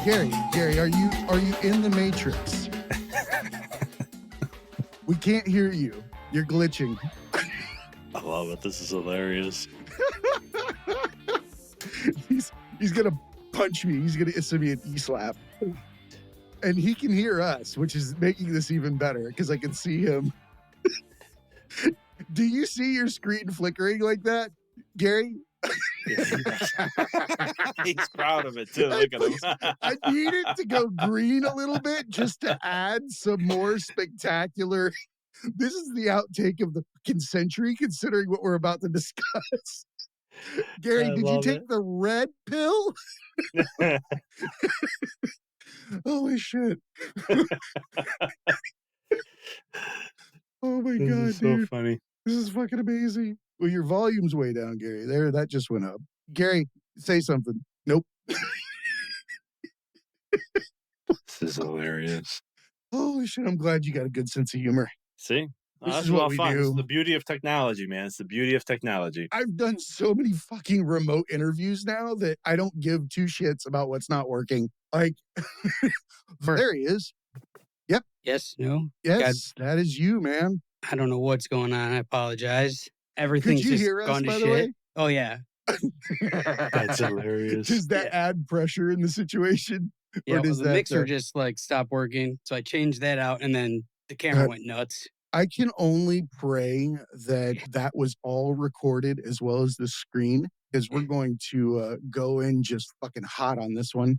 Gary, are you in the Matrix? We can't hear you. You're glitching. I love it. This is hilarious. He's gonna punch me. He's gonna issue me an e-slap. And he can hear us, which is making this even better because I can see him. Do you see your screen flickering like that, Gary? He's proud of it too. Look at him. I need it to go green a little bit just to add some more spectacular. This is the outtake of the fucking century, considering what we're about to discuss. Gary, did you take the red pill? Holy shit. Oh my This God, is so dude. funny. This is fucking amazing. Well, your volume's way down, Gary. There, that just went up. Gary, say something. Nope. This is hilarious. Holy shit, I'm glad you got a good sense of humor. See? This is what we do. This is the beauty of technology, man. It's the beauty of technology. I've done so many fucking remote interviews now that I don't give two shits about what's not working. Like, there he is. Yep. Yes. No. Yes, that is you, man. I don't know what's going on. I apologize. Everything's Could you just hear us, gone to by the shit. way? Oh, yeah. That's hilarious. Does that add pressure in the situation? Yeah, Or does the that, mixer just like stopped working. So I changed that out and then the camera went nuts. I can only pray that that was all recorded as well as the screen, because we're going to go in just fucking hot on this one.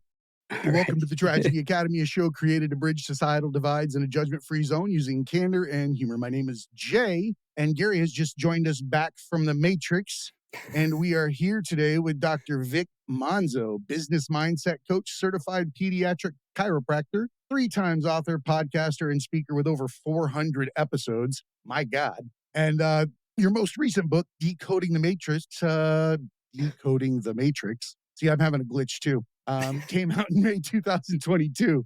Welcome to the Tragedy Academy, a show created to bridge societal divides in a judgment-free zone using candor and humor. My name is Jay, and Gary has just joined us back from the Matrix, and we are here today with Dr. Vic Manzo, business mindset coach, certified pediatric chiropractor, 3 times author, podcaster, and speaker with over 400 episodes. My God. And your most recent book, Decoding the Matrix, See, I'm having a glitch too. Came out in May 2022.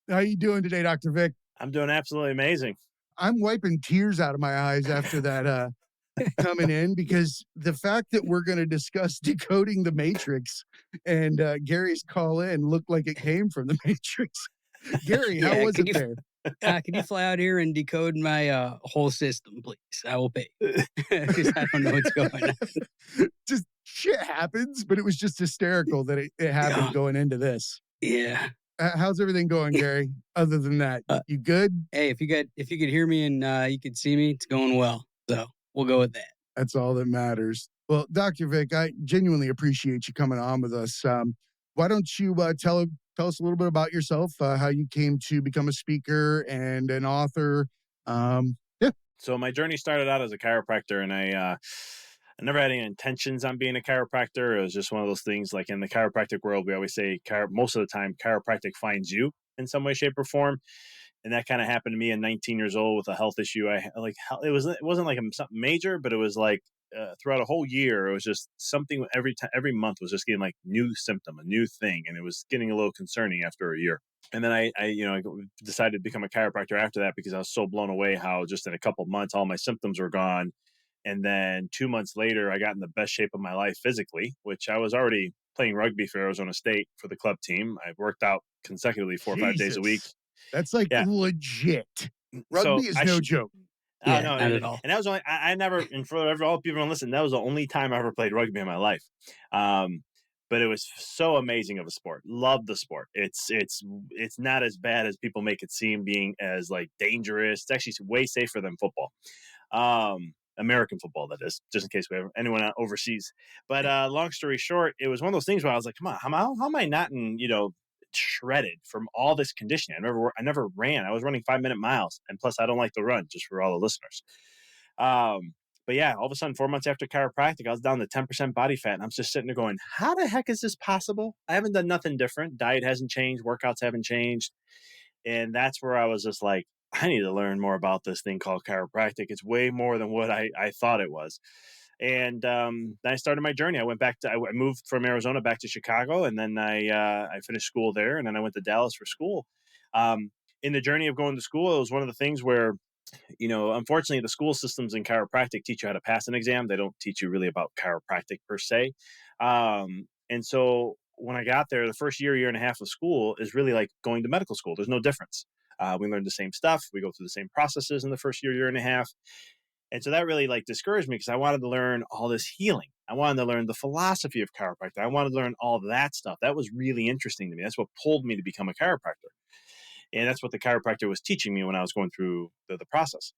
How you doing today, Dr. Vic? I'm doing absolutely amazing. I'm wiping tears out of my eyes after that coming in, because the fact that we're going to discuss decoding the Matrix and Gary's call in looked like it came from the Matrix. Gary, how was it there? Can you fly out here and decode my whole system, please? I will pay. Because I don't know what's going on. Just shit happens, but it was just hysterical that it happened going into this. Yeah. How's everything going, Gary? Other than that, you good? Hey, if you could hear me and you could see me, it's going well. So we'll go with that. That's all that matters. Well, Dr. Vic, I genuinely appreciate you coming on with us. Why don't you tell us a little bit about yourself, how you came to become a speaker and an author? So my journey started out as a chiropractor, and I never had any intentions on being a chiropractor. It was just one of those things, like in the chiropractic world, we always say most of the time, chiropractic finds you in some way, shape, or form. And that kind of happened to me at 19 years old with a health issue. It wasn't like something major, but it was like throughout a whole year, it was just something every month was just getting like new symptom, a new thing. And it was getting a little concerning after a year. And then I decided to become a chiropractor after that, because I was so blown away how just in a couple of months, all my symptoms were gone. And then 2 months later, I got in the best shape of my life physically, which I was already playing rugby for Arizona State for the club team. I worked out consecutively 4 or 5 days a week. That's like legit. Rugby is no joke. Yeah, not at all. And that was only, I never, and for all people who listen, that was the only time I ever played rugby in my life. But it was so amazing of a sport. Love the sport. It's not as bad as people make it seem, being as like dangerous. It's actually way safer than football. American football, that is, just in case we have anyone out overseas. But long story short, it was one of those things where I was like, come on, how am I not shredded from all this conditioning? I never ran. I was running 5-minute miles. And plus, I don't like to run, just for all the listeners. But yeah, all of a sudden, 4 months after chiropractic, I was down to 10% body fat. And I'm just sitting there going, how the heck is this possible? I haven't done nothing different. Diet hasn't changed. Workouts haven't changed. And that's where I was just like, I need to learn more about this thing called chiropractic. It's way more than what I thought it was. And then I started my journey. I moved from Arizona back to Chicago, and then I finished school there, and then I went to Dallas for school. In the journey of going to school, it was one of the things where, unfortunately, the school systems in chiropractic teach you how to pass an exam. They don't teach you really about chiropractic per se. And so when I got there, the first year and a half of school is really like going to medical school. There's no difference. We learn the same stuff. We go through the same processes in the first year and a half. And so that really like discouraged me because I wanted to learn all this healing. I wanted to learn the philosophy of chiropractic. I wanted to learn all that stuff. That was really interesting to me. That's what pulled me to become a chiropractor. And that's what the chiropractor was teaching me when I was going through the process.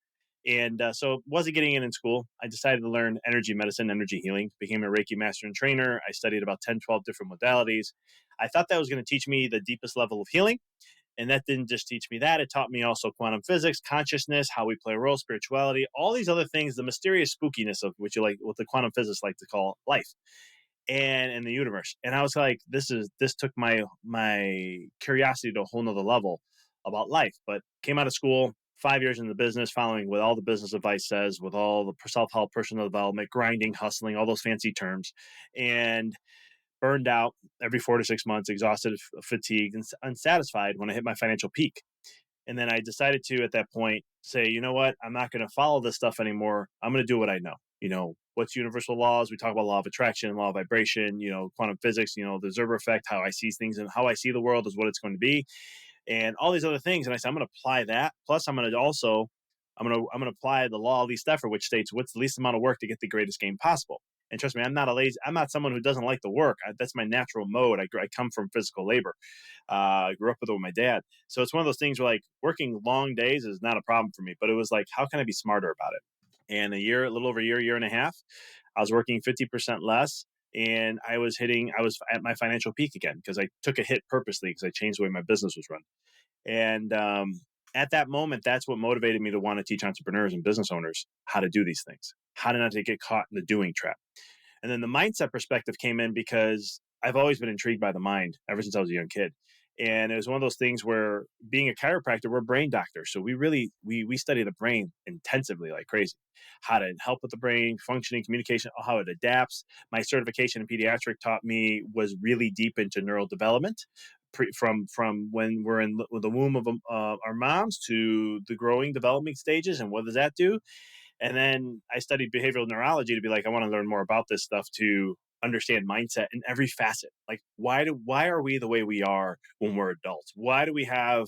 And so wasn't getting in school. I decided to learn energy medicine, energy healing, became a Reiki master and trainer. I studied about 10, 12 different modalities. I thought that was going to teach me the deepest level of healing. And that didn't just teach me that. It taught me also quantum physics, consciousness, how we play a role, spirituality, all these other things, the mysterious spookiness of what the quantum physicists like to call life and in the universe. And I was like, this took my curiosity to a whole nother level about life. But came out of school, 5 years in the business, following what all the business advice says, with all the self-help, personal development, grinding, hustling, all those fancy terms, and burned out every 4 to 6 months, exhausted, fatigued, and unsatisfied when I hit my financial peak. And then I decided to, at that point, say, you know what? I'm not going to follow this stuff anymore. I'm going to do what I know. What's universal laws? We talk about law of attraction, law of vibration, quantum physics, the Zerber effect, how I see things and how I see the world is what it's going to be, and all these other things. And I said, I'm going to apply that. Plus, I'm going to apply the law of least effort, which states what's the least amount of work to get the greatest gain possible. And trust me, I'm not someone who doesn't like the work. That's my natural mode. I come from physical labor. I grew up with it with my dad. So it's one of those things where like working long days is not a problem for me, but it was like, how can I be smarter about it? And a little over a year and a half, I was working 50% less. And I was at my financial peak again because I took a hit purposely because I changed the way my business was run. And at that moment, that's what motivated me to want to teach entrepreneurs and business owners how to do these things, how to not to get caught in the doing trap. And then the mindset perspective came in because I've always been intrigued by the mind ever since I was a young kid. And it was one of those things where being a chiropractor, we're brain doctors. So we really, we study the brain intensively like crazy, how to help with the brain, functioning, communication, how it adapts. My certification in pediatric was really deep into neural development from when we're in the womb of our moms to the growing development stages. And what does that do? And then I studied behavioral neurology to be like, I want to learn more about this stuff to understand mindset in every facet. Like, why are we the way we are when we're adults? Why do we have,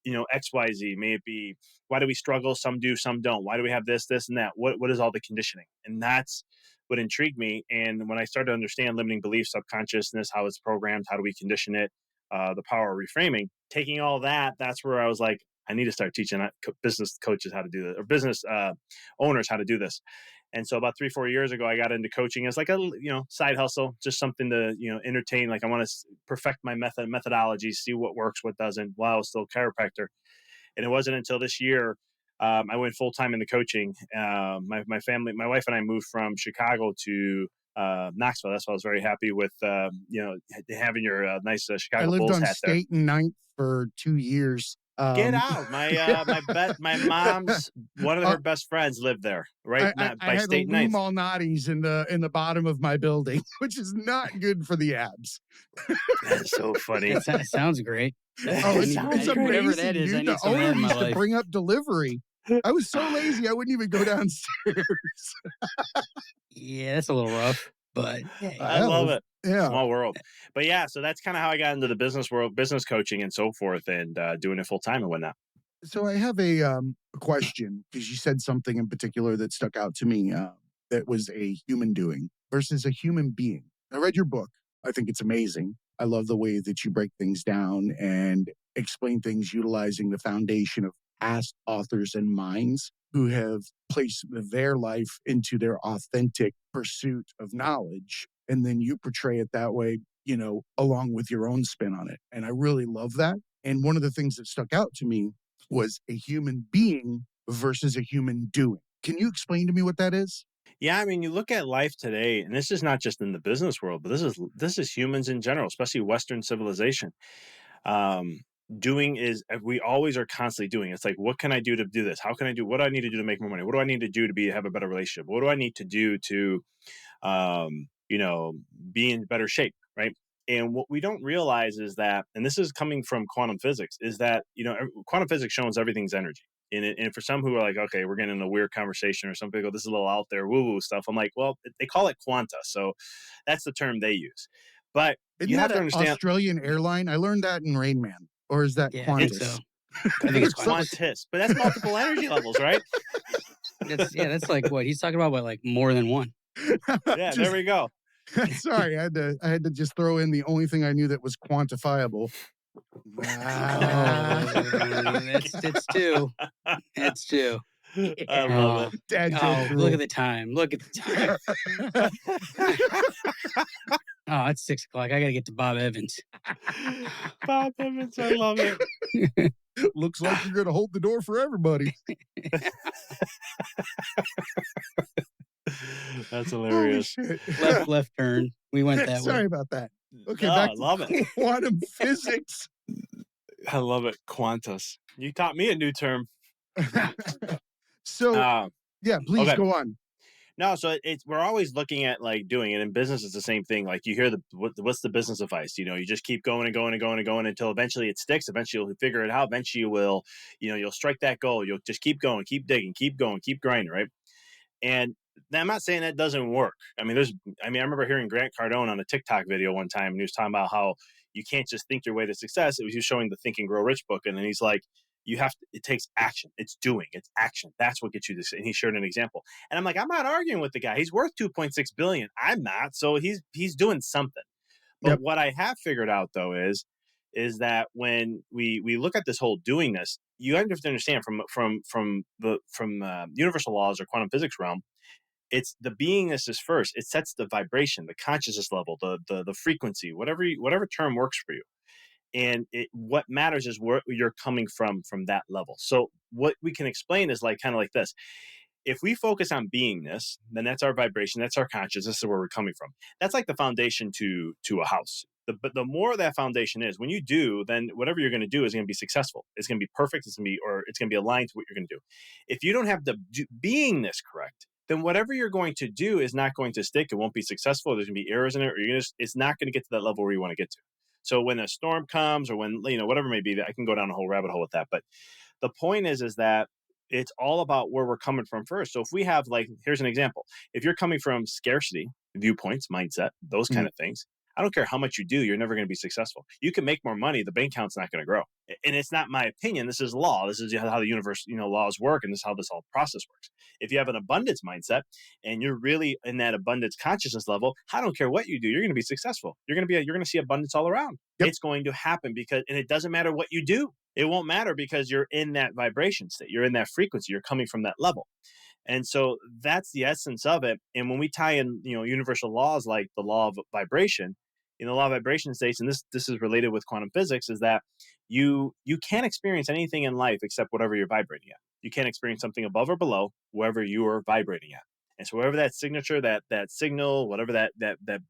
XYZ? May it be, why do we struggle? Some do, some don't. Why do we have this, and that? What is all the conditioning? And that's what intrigued me. And when I started to understand limiting beliefs, subconsciousness, how it's programmed, how do we condition it, the power of reframing, taking all that, that's where I was like, I need to start teaching business coaches how to do this, or business owners how to do this. And so about 3-4 years ago, I got into coaching as like a side hustle, just something to entertain. Like I want to perfect my methodology, see what works, what doesn't, while I was still a chiropractor. And it wasn't until this year I went full time into coaching. My family, my wife and I moved from Chicago to Knoxville. That's why I was very happy with having your nice I Chicago lived Bulls on hat there. State and Ninth for 2 years. Get out! My mom's one of her best friends lived there, right I by had State Lou Ninth. Malnati's in the bottom of my building, which is not good for the abs. That's so funny. That sounds great. Oh, it's amazing, Whatever that is, I dude. need The some of that owner in my used to life. bring up delivery. I was so lazy, I wouldn't even go downstairs. Yeah, that's a little rough, but hey. I love it. Yeah. Small world. But yeah, so that's kind of how I got into the business world, business coaching and so forth, and doing it full time and whatnot. So I have a question because you said something in particular that stuck out to me that was a human doing versus a human being. I read your book. I think it's amazing. I love the way that you break things down and explain things utilizing the foundation of past authors and minds who have placed their life into their authentic pursuit of knowledge. And then you portray it that way, along with your own spin on it. And I really love that. And one of the things that stuck out to me was a human being versus a human doing. Can you explain to me what that is? Yeah, I mean, you look at life today, and this is not just in the business world, but this is humans in general, especially Western civilization. Um, Doing is we always are constantly doing. It's like, what can I do to do this? How can I do? What do I need to do to make more money? What do I need to do to have a better relationship? What do I need to do to, be in better shape, right? And what we don't realize is that, and this is coming from quantum physics, is that quantum physics shows everything's energy. And for some who are like, okay, we're getting in a weird conversation, or some people go, this is a little out there, woo woo stuff. I'm like, well, they call it quanta, so that's the term they use. But Isn't you have that to an understand. Australian airline? I learned that in Rain Man. Or is that Yeah, I think so. Qantas? I think it's So- Qantas, but that's multiple energy levels, right? That's like what he's talking about, but like more than one. Yeah, there we go. Sorry, I had to just throw in the only thing I knew that was quantifiable. Oh, it's two. It's two. I love it. Dad joke Look at the time. Look at the time. Oh, it's 6 o'clock. I gotta get to Bob Evans. Bob Evans, I love it. Looks like you're gonna hold the door for everybody. That's Holy hilarious. shit. Left turn. We went that Sorry way. about that. Okay, No, back I to love it. quantum physics. I love it. Qantas. You taught me a new term. So yeah, please okay. go on. No, so it's we're always looking at like doing it in business. It's the same thing. Like you hear what's the business advice? You just keep going and going and going and going until eventually it sticks. Eventually you'll figure it out. Eventually you will, you'll strike that goal. You'll just keep going, keep digging, keep going, keep grinding, right? And I'm not saying that doesn't work. I remember hearing Grant Cardone on a TikTok video one time, and he was talking about how you can't just think your way to success. He was showing the Think and Grow Rich book, and then he's like, it takes action. It's doing. It's action. That's what gets you this. And he shared an example. And I'm like, I'm not arguing with the guy. He's worth $2.6 billion. I'm not. So he's doing something. But what I have figured out though is that when we look at this whole doingness, you have to understand from universal laws or quantum physics realm, it's the beingness is first. It sets the vibration, the consciousness level, the frequency, whatever term works for you. And what matters is where you're coming from that level. So what we can explain is kind of like this. If we focus on beingness, then that's our vibration, that's our consciousness, is where we're coming from. That's like the foundation to a house. But the more that foundation is, when you do, then whatever you're going to do is going to be successful. It's going to be perfect. It's going to be aligned to what you're going to do. If you don't have the beingness correct, then whatever you're going to do is not going to stick. It won't be successful. There's going to be errors in it, or it's not going to get to that level where you want to get to. So when a storm comes, or when whatever it may be, I can go down a whole rabbit hole with that. But the point is that it's all about where we're coming from first. So if we have here's an example. If you're coming from scarcity, viewpoints, mindset, those kind of things, I don't care how much you do, you're never going to be successful. You can make more money, the bank account's not going to grow. And it's not my opinion. This is law. This is how the universe, laws work, and this is how this whole process works. If you have an abundance mindset and you're really in that abundance consciousness level, I don't care what you do, you're going to be successful. You're going to see abundance all around. Yep. It's going to happen and it doesn't matter what you do. It won't matter because you're in that vibration state. You're in that frequency. You're coming from that level. And so that's the essence of it. And when we tie in, universal laws like the law of vibration, the law of vibration states, and this is related with quantum physics, is that you can't experience anything in life except whatever you're vibrating at. You can't experience something above or below wherever you are vibrating at. And so whatever that signature, that signal, whatever that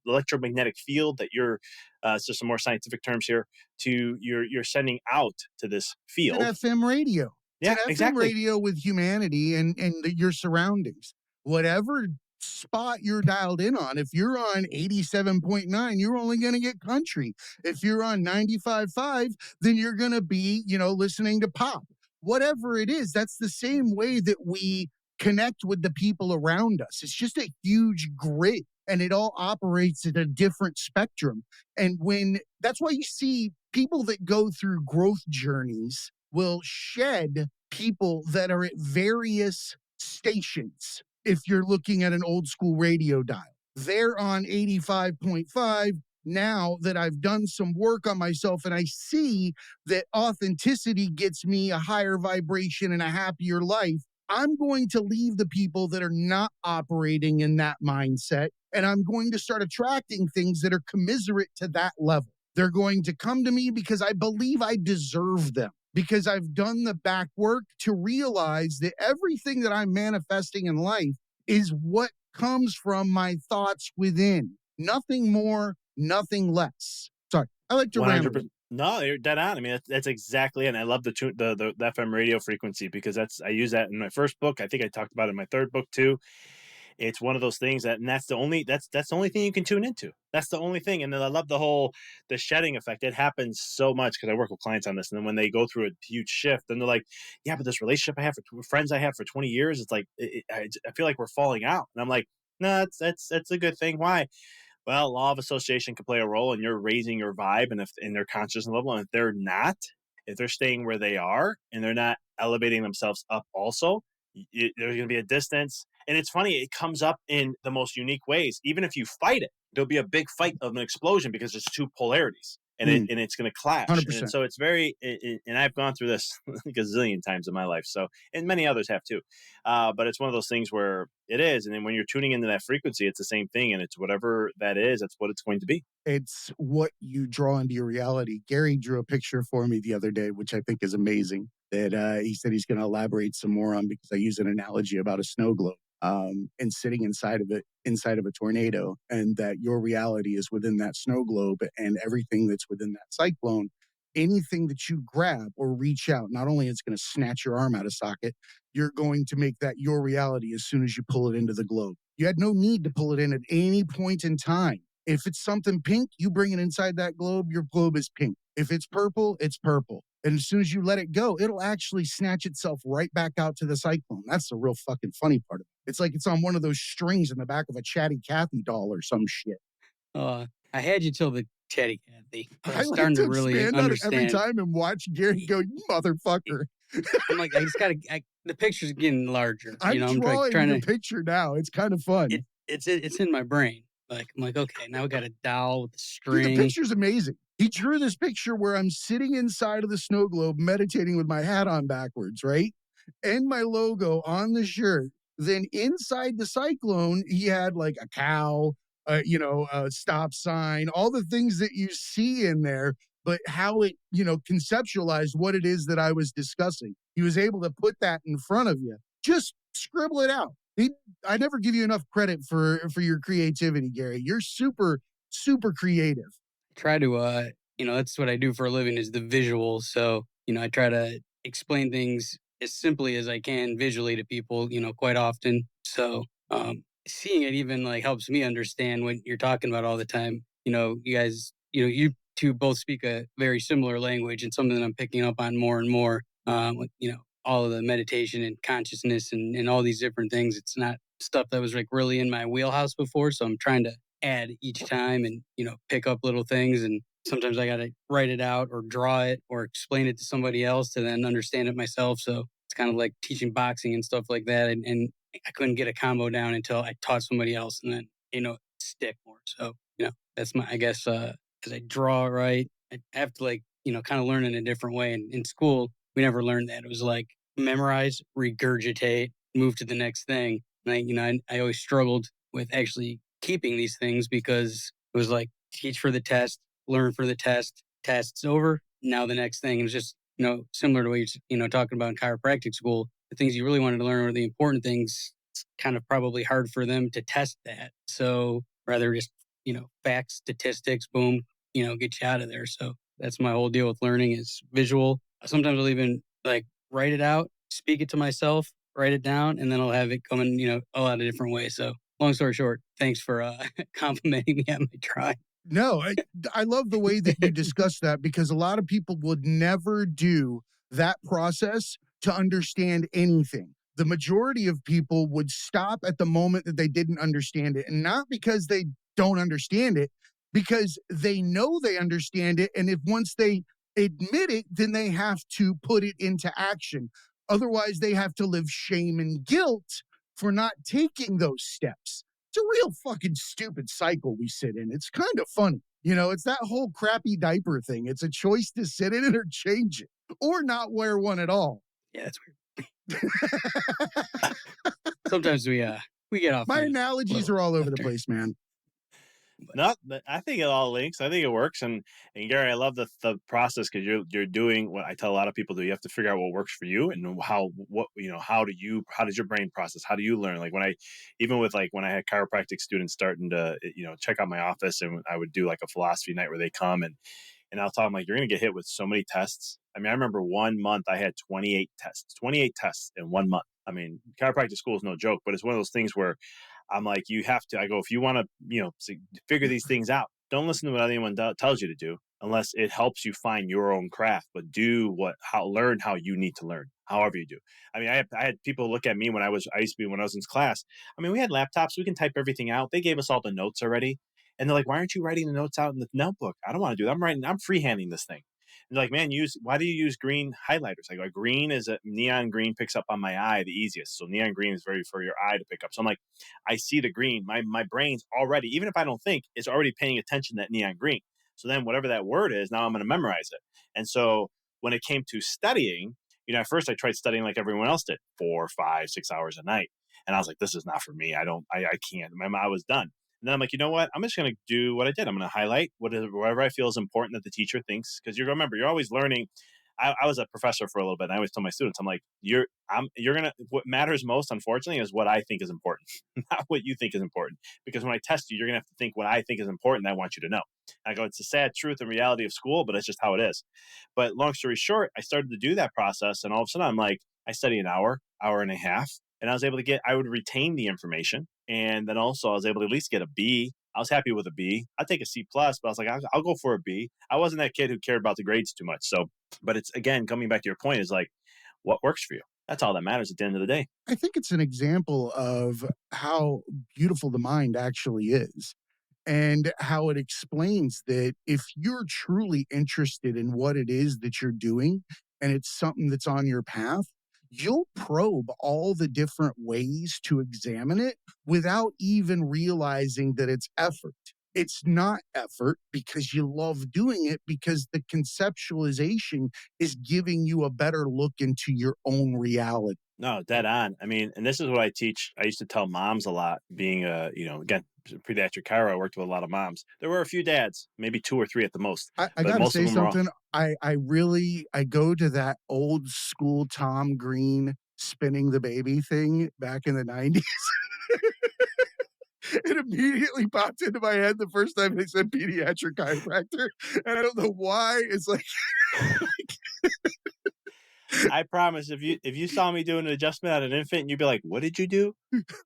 electromagnetic field that you're, it's just some more scientific terms here, you're sending out to this field. It's an FM radio. Yeah, it's an FM exactly. radio with humanity and your surroundings. Whatever spot you're dialed in on, if you're on 87.9, you're only going to get country. If you're on 95.5, then you're going to be, listening to pop. Whatever it is, that's the same way that we connect with the people around us. It's just a huge grid, and it all operates at a different spectrum. And that's why you see people that go through growth journeys will shed people that are at various stations. If you're looking at an old school radio dial, they're on 85.5. Now that I've done some work on myself and I see that authenticity gets me a higher vibration and a happier life, I'm going to leave the people that are not operating in that mindset, and I'm going to start attracting things that are commiserate to that level. They're going to come to me because I believe I deserve them, because I've done the back work to realize that everything that I'm manifesting in life is what comes from my thoughts within. Nothing more, nothing less. Sorry, I like to ramble. No, you're dead on. I mean, that's exactly it. And I love the FM radio frequency, because I use that in my first book. I think I talked about it in my third book too. It's one of those things and that's the only thing you can tune into. That's the only thing. And then I love the shedding effect. It happens so much because I work with clients on this. And then when they go through a huge shift, then they're like, yeah, but this relationship I have friends I have for 20 years, it's like, I feel like we're falling out. And I'm like, no, that's a good thing. Why? Well, law of association can play a role, and you're raising your vibe and if in their consciousness level. And if they're not, if they're staying where they are and they're not elevating themselves up, also, there's going to be a distance. And it's funny, it comes up in the most unique ways. Even if you fight it, there'll be a big fight of an explosion because there's two polarities. And it's going to clash, and 100%. so it's very. And I've gone through this like a zillion times in my life, so and many others have too. But it's one of those things where it is, and then when you're tuning into that frequency, it's the same thing, and it's whatever that is. That's what it's going to be. It's what you draw into your reality. Gary drew a picture for me the other day, which I think is amazing. That he said he's going to elaborate some more on because I use an analogy about a snow globe and sitting inside of a tornado, and that your reality is within that snow globe, and everything that's within that cyclone. Anything that you grab or reach out, not only it's going to snatch your arm out of socket, you're going to make that your reality as soon as you pull it into the globe. You had no need to pull it in at any point in time. If it's something pink, you bring it inside that globe, your globe is pink. If it's purple, it's purple. And as soon as you let it go, it'll actually snatch itself right back out to the cyclone. That's the real fucking funny part of it. It's like it's on one of those strings in the back of a Chatty Cathy doll or some shit. I had you till the Chatty Cathy. I was like starting to to really expand on it every understand. time and watch Gary go, you motherfucker. I'm like, I just got to. The picture's getting larger. I'm I'm drawing like trying the to. picture now. It's kind of fun. It's in my brain. Like I'm like, okay, now we got a doll with a Dude, the string. picture's amazing. He drew this picture where I'm sitting inside of the snow globe meditating with my hat on backwards, right? And my logo on the shirt. Then inside the cyclone, he had like a cow, a stop sign, all the things that you see in there, but how it, conceptualized what it is that I was discussing. He was able to put that in front of you. Just scribble it out. I never give you enough credit for your creativity, Gary. You're super, super creative. Try to that's what I do for a living is the visual. So I try to explain things as simply as I can visually to people, quite often. So seeing it even like helps me understand what you're talking about all the time. You guys, you two both speak a very similar language, and something that I'm picking up on more and more. All of the meditation and consciousness and all these different things. It's not stuff that was like really in my wheelhouse before. So I'm trying to add each time and, pick up little things. And sometimes I got to write it out or draw it or explain it to somebody else to then understand it myself. So it's kind of like teaching boxing and stuff like that. And I couldn't get a combo down until I taught somebody else and then, stick more. So, that's my, I guess, as I draw, right, I have to like, kind of learn in a different way. And in school, we never learned that. It was like memorize, regurgitate, move to the next thing. And I always struggled with actually keeping these things because it was like teach for the test, learn for the test, test's over. Now the next thing is just, similar to what you're, talking about in chiropractic school. The things you really wanted to learn are the important things. It's kind of probably hard for them to test that. So rather just, facts, statistics, boom, get you out of there. So that's my whole deal with learning is visual. Sometimes I'll even like write it out, speak it to myself, write it down, and then I'll have it come in, a lot of different ways. So long story short, thanks for complimenting me on my try. No, I love the way that you discuss that because a lot of people would never do that process to understand anything. The majority of people would stop at the moment that they didn't understand it, and not because they don't understand it, because they know they understand it. And if once they admit it, then they have to put it into action. Otherwise, they have to live shame and guilt for not taking those steps. It's a real fucking stupid cycle we sit in. It's kind of funny. It's that whole crappy diaper thing. It's a choice to sit in it or change it or not wear one at all. Yeah, that's weird. Sometimes we get off. My analogies are all over the place, man. No, I think it all links. I think it works. And Gary, I love the process because you're doing what I tell a lot of people to do. You have to figure out what works for you and how does your brain process? How do you learn? Like when I had chiropractic students starting to, check out my office, and I would do like a philosophy night where they come and I'll tell them like, you're going to get hit with so many tests. I mean, I remember 1 month I had 28 tests in 1 month. I mean, chiropractic school is no joke, but it's one of those things where I'm like, I go, if you want to, figure these things out, don't listen to what anyone tells you to do unless it helps you find your own craft, but learn how you need to learn, however you do. I mean, I had people look at me when I was in class. I mean, we had laptops, we can type everything out. They gave us all the notes already. And they're like, why aren't you writing the notes out in the notebook? I don't want to do that. I'm freehanding this thing. And they're like, man, why do you use green highlighters? I go, green is a neon green picks up on my eye the easiest. So neon green is very for your eye to pick up. So I'm like, I see the green. My brain's already, even if I don't think, it's already paying attention to that neon green. So then whatever that word is, now I'm going to memorize it. And so when it came to studying, at first I tried studying like everyone else did, 4, 5, 6 hours a night. And I was like, this is not for me. I can't. I was done. And then I'm like, you know what? I'm just going to do what I did. I'm going to highlight whatever I feel is important that the teacher thinks. Because you're always learning. I was a professor for a little bit, and I always tell my students, I'm like, what matters most, unfortunately, is what I think is important, not what you think is important. Because when I test you, you're gonna have to think what I think is important. I want you to know. And I go, it's the sad truth and reality of school, but it's just how it is. But long story short, I started to do that process, and all of a sudden, I'm like, I study an hour and a half, and I would retain the information, and then also I was able to at least get a B. I was happy with a B. I'd take a C plus, but I was like, I'll go for a B. I wasn't that kid who cared about the grades too much. So, but it's again coming back to your point is like, what works for you? That's all that matters at the end of the day. I think it's an example of how beautiful the mind actually is, and how it explains that if you're truly interested in what it is that you're doing and it's something that's on your path, you'll probe all the different ways to examine it without even realizing that it's effort. It's not effort because you love doing it, because the conceptualization is giving you a better look into your own reality. No, dead on. I mean, and this is what I teach. I used to tell moms a lot, being again, pediatric chiro, I worked with a lot of moms. There were a few dads, maybe 2 or 3 at the most, I but gotta most of say them were all, something. I go to that old school Tom Green spinning the baby thing back in the 90s. It immediately popped into my head the first time they said pediatric chiropractor. And I don't know why. It's like, I promise if you saw me doing an adjustment on an infant, you'd be like, what did you do?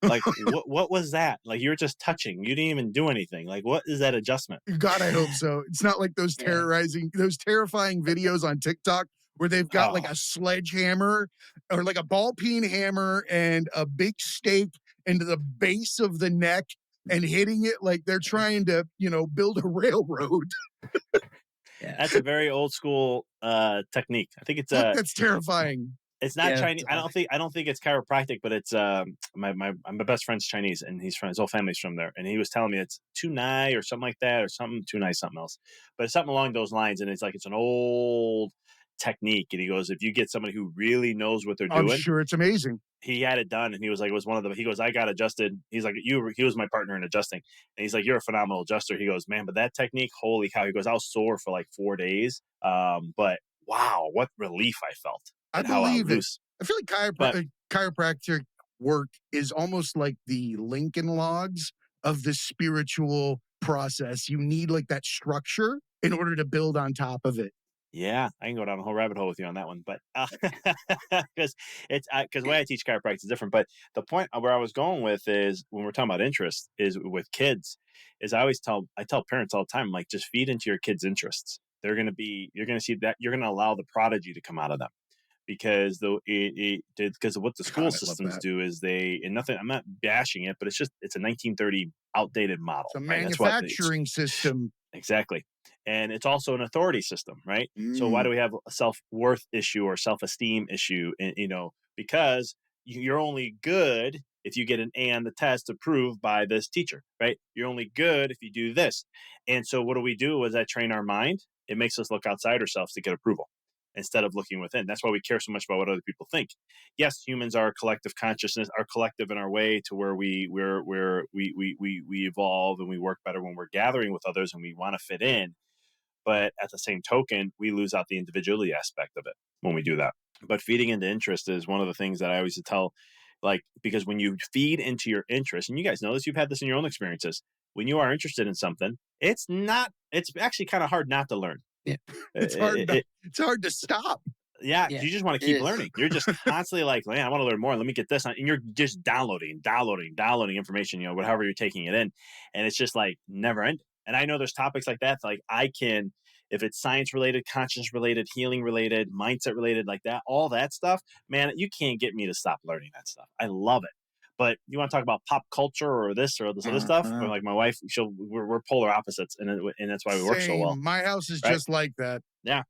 Like, what was that? Like, you were just touching. You didn't even do anything. Like, what is that adjustment? God, I hope so. It's not like those Yeah. those terrifying videos on TikTok where they've got like Oh, a sledgehammer or like a ball peen hammer and a big stake into the base of the neck and hitting it like they're trying to, build a railroad. Yeah. that's a very old school technique. I think Fuck, that's terrifying. it's not Yeah. Chinese. I don't think it's chiropractic, but it's my best friend's Chinese, and his whole family's from there, and he was telling me it's tunai or something like that, or something tunai something else, but it's something along those lines, and it's an old technique, and he goes, if you get somebody who really knows what they're I'm doing, sure it's amazing. he had it done, and he was like, it was one of the, he goes, I got adjusted. He's like, he was my partner in adjusting. And he's like, you're a phenomenal adjuster. He goes, man, but that technique, holy cow. He goes, I was sore for like 4 days. But wow, what relief I felt I at how believe it. loose. I feel like But chiropractic work is almost like the Lincoln Logs of the spiritual process. You need like that structure in order to build on top of it. yeah, I can go down a whole rabbit hole with you on that one, but because because the way I teach chiropractic is different. But the point where I was going with is when we're talking about interest is with kids, is I tell parents all the time, like, just feed into your kids' interests. You're going to see that you're going to allow the prodigy to come out of them, because because what the school God, I love systems that. do is and nothing, I'm not bashing it, but it's a 1930 outdated model, It's a right? That's what they, manufacturing system. exactly. And it's also an authority system, right? So why Mm, do we have a self-worth issue or self-esteem issue? And, because you're only good if you get an A on the test approved by this teacher, right? You're only good if you do this. And so what do we do as I train our mind? It makes us look outside ourselves to get approval instead of looking within. That's why we care so much about what other people think. Yes, humans are a collective consciousness, are collective in our way to where we evolve and we work better when we're gathering with others and we want to fit in. But at the same token, we lose out the individuality aspect of it when we do that. But feeding into interest is one of the things that I always tell, like, because when you feed into your interest, and you guys know this, you've had this in your own experiences, when you are interested in something, it's actually kind of hard not to learn. Yeah. it's hard to stop. Yeah, Yeah. you just want to It keep is. learning. You're just constantly like, man, I want to learn more. Let me get this. And you're just downloading information, whatever you're taking it in. And it's just like never ending. And I know there's topics like that. Like if it's science related, conscious related, healing related, mindset related, like that, all that stuff, man, you can't get me to stop learning that stuff. I love it. But you want to talk about pop culture or this other stuff, or like my wife, we're polar opposites, and that's why we work so well. Same. My house is Right? just like that. Yeah.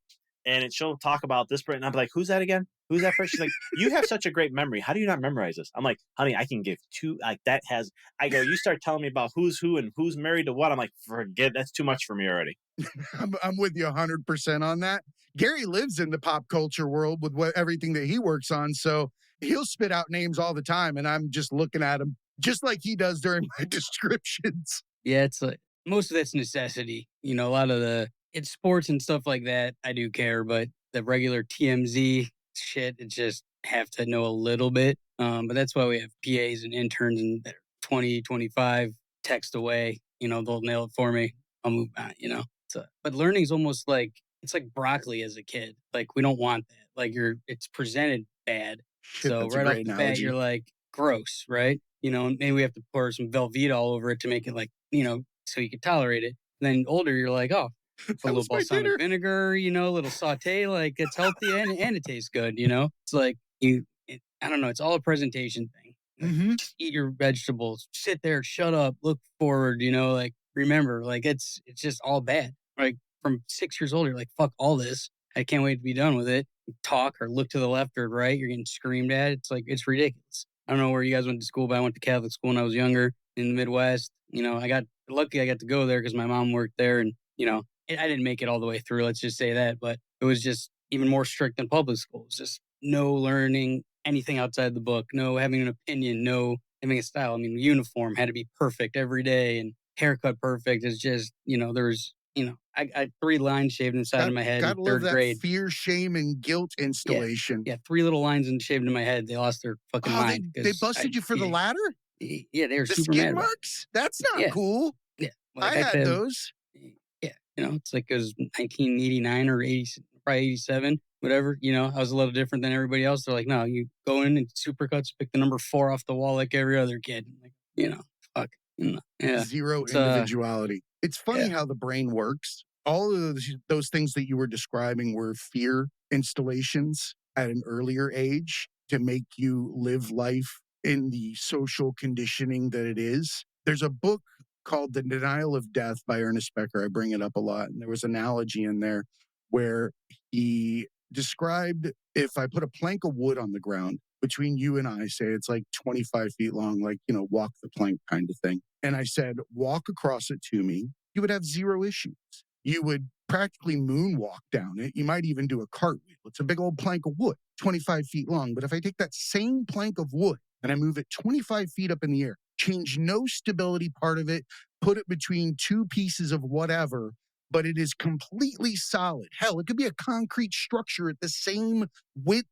And she'll talk about this, and I'm like, who's that again? Who's that person? She's like, you have such a great memory. How do you not memorize this? I'm like, honey, I can give two, like that has, I go, you start telling me about who's who and who's married to what. I'm like, forget, that's too much for me already. I'm with you 100% on that. Gary lives in the pop culture world with everything that he works on. So he'll spit out names all the time. And I'm just looking at him just like he does during my descriptions. Yeah, it's like most of that's necessity. A lot of it's sports and stuff like that. I do care, but the regular TMZ shit, it just have to know a little bit. But that's why we have PAs and interns and that are 20, 25 text away. They'll nail it for me. I'll move on, but learning is almost like, it's like broccoli as a kid. Like we don't want that. Like it's presented bad. Shit, So that's a right off great the bat, analogy. you're like, gross, right? And maybe we have to pour some Velveeta all over it to make it like, so you can tolerate it. And then older, you're like, oh, put a little balsamic vinegar, a little saute, like it's healthy and it tastes good, It's like I don't know, it's all a presentation thing. Like, just eat your vegetables, sit there, shut up, look forward, like remember, like it's just all bad. Like from 6 years old, you're like, fuck all this. I can't wait to be done with it. Talk or look to the left or right, you're getting screamed at. It's like, it's ridiculous. I don't know where you guys went to school, but I went to Catholic school when I was younger in the Midwest. I got to go there because my mom worked there, and I didn't make it all the way through. Let's just say that, but it was just even more strict than public schools. Just no learning anything outside the book, no having an opinion, no having a style. I mean, uniform had to be perfect every day, and haircut perfect. It's just there was I had 3 lines shaved inside of my head in third grade. Fear, shame, and guilt installation. Yeah, 3 little lines shaved in my head. They lost their fucking mind. They busted you for the ladder? Yeah, they were the super skid mad. Marks? That's not cool. Yeah. Well, I had those. Yeah, it's like it was 1989 or 80, probably 87, whatever. I was a little different than everybody else. They're like, no, you go in and supercuts, pick the number 4 off the wall like every other kid. Like, fuck. Yeah. Zero individuality. It's funny how the brain works. All of those things that you were describing were fear installations at an earlier age to make you live life in the social conditioning that it is. There's a book called The Denial of Death by Ernest Becker. I bring it up a lot. And there was an analogy in there where he described, if I put a plank of wood on the ground between you and I, say it's like 25 feet long, like, walk the plank kind of thing. And I said, walk across it to me, you would have zero issues. You would practically moonwalk down it. You might even do a cartwheel. It's a big old plank of wood, 25 feet long. But if I take that same plank of wood and I move it 25 feet up in the air, change no stability part of it, put it between 2 pieces of whatever, but it is completely solid. Hell, it could be a concrete structure at the same width,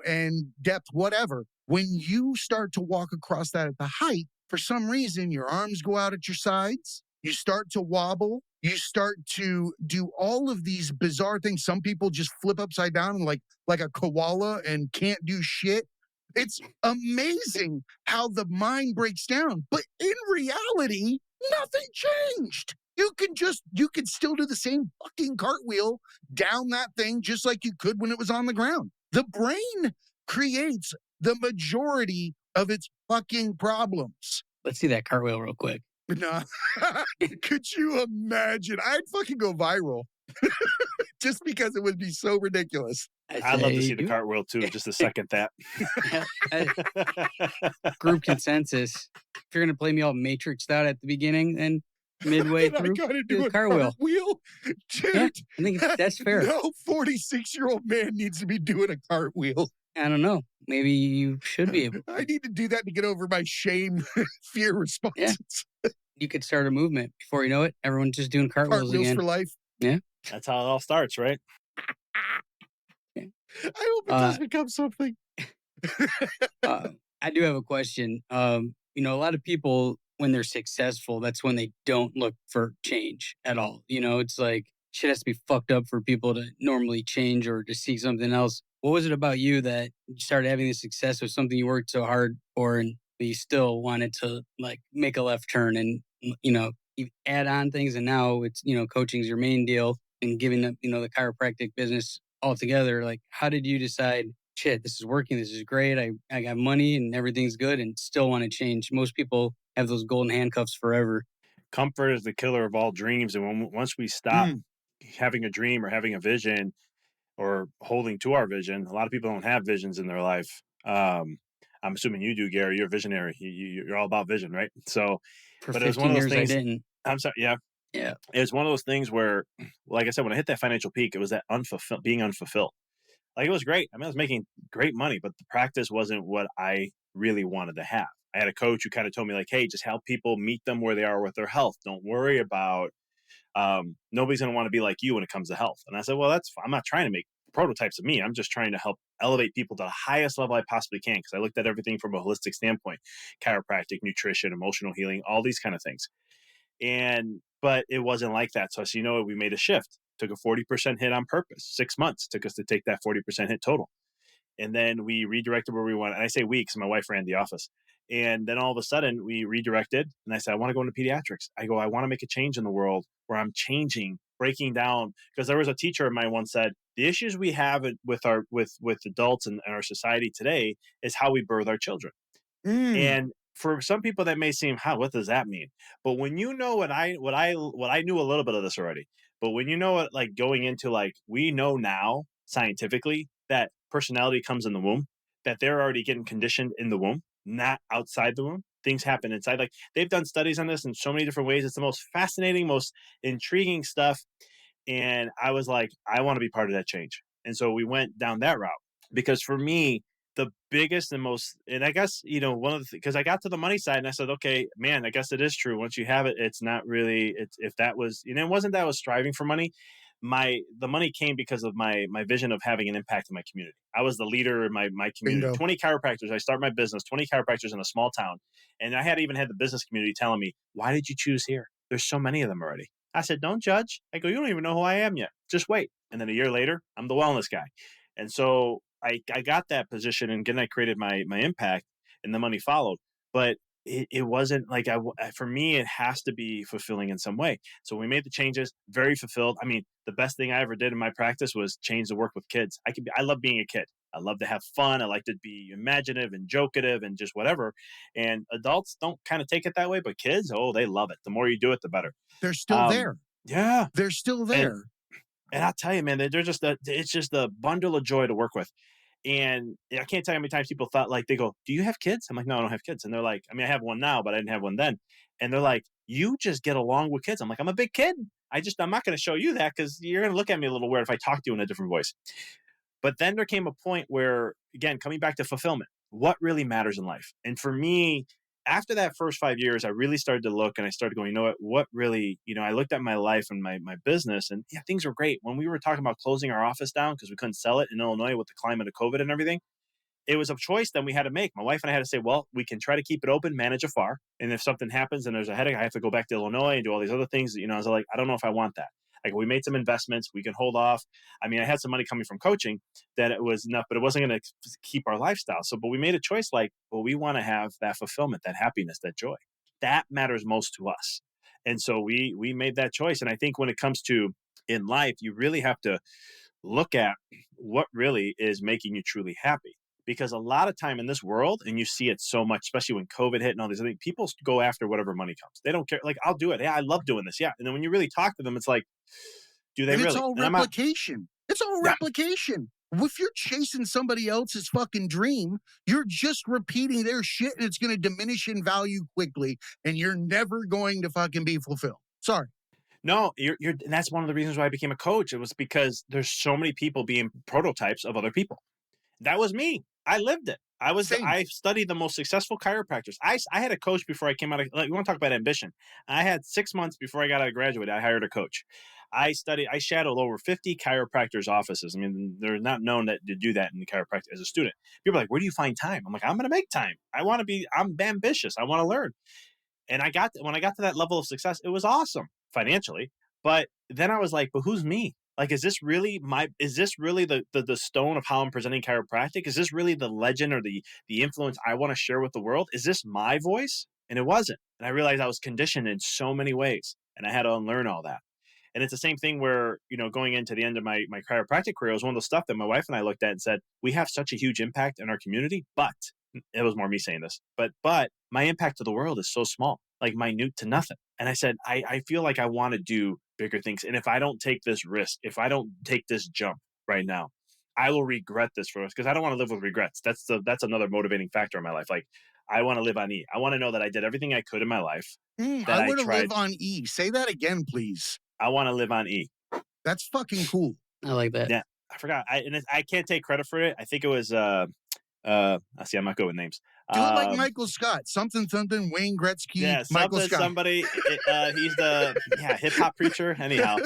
and depth, whatever. When you start to walk across that at the height, for some reason, your arms go out at your sides. You start to wobble. You start to do all of these bizarre things. Some people just flip upside down like a koala and can't do shit. It's amazing how the mind breaks down. But in reality, nothing changed. You can still do the same fucking cartwheel down that thing just like you could when it was on the ground. The brain creates the majority of its fucking problems. Let's see that cartwheel real quick. Nah. Could you imagine? I'd fucking go viral just because it would be so ridiculous. I'd love to see the cartwheel too, just to second that. Group consensus. If you're going to play me all matrixed out at the beginning, then midway through, I gotta do a cartwheel. Dude, yeah, I think that's fair. No 46-year-old man needs to be doing a cartwheel. I don't know. Maybe you should be able to. I need to do that to get over my shame, fear responses. Yeah. You could start a movement. Before you know it, everyone's just doing cartwheels again. For life. Yeah. That's how it all starts, right? Yeah. I hope it does become something. I do have a question. A lot of people, when they're successful, that's when they don't look for change at all. It's like shit has to be fucked up for people to normally change or to see something else. What was it about you that you started having the success with something you worked so hard for, and you still wanted to like make a left turn and you add on things, and now it's coaching is your main deal and giving the the chiropractic business altogether? Like, how did you decide shit, this is working. This is great. I got money and everything's good and still want to change. Most people have those golden handcuffs forever. Comfort is the killer of all dreams. And once we stop having a dream or having a vision or holding to our vision, a lot of people don't have visions in their life. I'm assuming you do, Gary. You're a visionary. You're all about vision, right? So, For but it was one 15 of those years, I things. didn't. I'm sorry. Yeah. Yeah. It was one of those things where, like I said, when I hit that financial peak, it was that being unfulfilled. Like, it was great. I mean, I was making great money, but the practice wasn't what I really wanted to have. I had a coach who kind of told me, like, hey, just help people meet them where they are with their health. Don't worry about, nobody's going to want to be like you when it comes to health. And I said, well, that's fine. I'm not trying to make prototypes of me. I'm just trying to help elevate people to the highest level I possibly can. Cause I looked at everything from a holistic standpoint, chiropractic, nutrition, emotional healing, all these kind of things. But it wasn't like that. So, you know what, we made a shift, took a 40% hit on purpose. 6 months took us to take that 40% hit total. And then we redirected where we went. And I say we because my wife ran the office. And then all of a sudden we redirected. And I said, I want to go into pediatrics. I go, I want to make a change in the world where I'm changing, breaking down. Because there was a teacher of mine once said, the issues we have with adults and our society today is how we birth our children. And for some people that may seem, what does that mean? But when you know what I knew a little bit of this already, but when you know it, like going into, like, we know now scientifically that personality comes in the womb, that they're already getting conditioned in the womb, not outside the womb. Things happen inside. Like, they've done studies on this in so many different ways. It's the most fascinating, most intriguing stuff. And I was like, I want to be part of that change. And so we went down that route because for me, the biggest and most, and I guess, one of the, because I got to the money side and I said, okay, man, I guess it is true. Once you have it, it's not really, it's, if that was, it wasn't that I was striving for money. The money came because of my vision of having an impact in my community. I was the leader in my community. Bingo. 20 chiropractors. I started my business, 20 chiropractors in a small town. And I had even had the business community telling me, why did you choose here? There's so many of them already. I said, don't judge. I go, you don't even know who I am yet. Just wait. And then a year later, I'm the wellness guy. And so I got that position, and then I created my impact, and the money followed. But it wasn't like for me, it has to be fulfilling in some way. So we made the changes, very fulfilled. I mean, the best thing I ever did in my practice was change the work with kids. I love being a kid. I love to have fun. I like to be imaginative and jokative and just whatever. And adults don't kind of take it that way, but kids, oh, they love it. The more you do it, the better. They're still there. Yeah. They're still there. And I'll tell you, man, it's just a bundle of joy to work with. And I can't tell you how many times people thought, like, they go, do you have kids? I'm like, no, I don't have kids. And they're like, I mean, I have one now, but I didn't have one then. And they're like, you just get along with kids. I'm like, I'm a big kid. I'm not going to show you that because you're going to look at me a little weird if I talk to you in a different voice. But then there came a point where, again, coming back to fulfillment, what really matters in life? And for me, after that first 5 years, I really started to look and I started going, you know what really, I looked at my life and my business, and yeah, things were great. When we were talking about closing our office down because we couldn't sell it in Illinois with the climate of COVID and everything, it was a choice that we had to make. My wife and I had to say, well, we can try to keep it open, manage afar. And if something happens and there's a headache, I have to go back to Illinois and do all these other things. I was like, I don't know if I want that. Like, we made some investments, we can hold off. I mean, I had some money coming from coaching that it was enough, but it wasn't going to keep our lifestyle. So, but we made a choice like, well, we want to have that fulfillment, that happiness, that joy. That matters most to us. And so we made that choice. And I think when it comes to in life, you really have to look at what really is making you truly happy. Because a lot of time in this world, and you see it so much, especially when COVID hit and all these other things, people go after whatever money comes. They don't care. Like, I'll do it. Yeah, I love doing this. Yeah. And then when you really talk to them, it's like, do they And really? it's all replication. It's all replication. If you're chasing somebody else's fucking dream, you're just repeating their shit, and it's going to diminish in value quickly, and you're never going to fucking be fulfilled. Sorry. No, and that's one of the reasons why I became a coach. It was because there's so many people being prototypes of other people. That was me. I lived it. I studied the most successful chiropractors. I had a coach before I came out of, like, you want to talk about ambition. I had 6 months before I got out of graduate, I hired a coach. I shadowed over 50 chiropractors' offices. I mean, they're not known to do that in the chiropractic as a student. People are like, where do you find time? I'm like, I'm going to make time. I'm ambitious. I want to learn. And when I got to that level of success, it was awesome financially. But then I was like, but who's me? Like, is this really the stone of how I'm presenting chiropractic? Is this really the legend or the influence I want to share with the world? Is this my voice? And it wasn't. And I realized I was conditioned in so many ways, and I had to unlearn all that. And it's the same thing where, going into the end of my chiropractic career, it was one of the stuff that my wife and I looked at and said, we have such a huge impact in our community, but it was more me saying this, but my impact to the world is so small, like minute to nothing. And I said, I feel like I want to do bigger things. And if I don't take this risk, if I don't take this jump right now, I will regret this for us, because I don't want to live with regrets. That's another motivating factor in my life. Like, I want to live on E. I want to know that I did everything I could in my life, I that I want to live tried. on E. Say that again, please. I want to live on E. That's fucking cool. I like that. Yeah, I forgot. I can't take credit for it. I think it was I see, I'm not good with names. Do it like Michael Scott. Something, Wayne Gretzky, Yeah, Michael Scott. somebody. He's the hip hop preacher. Anyhow,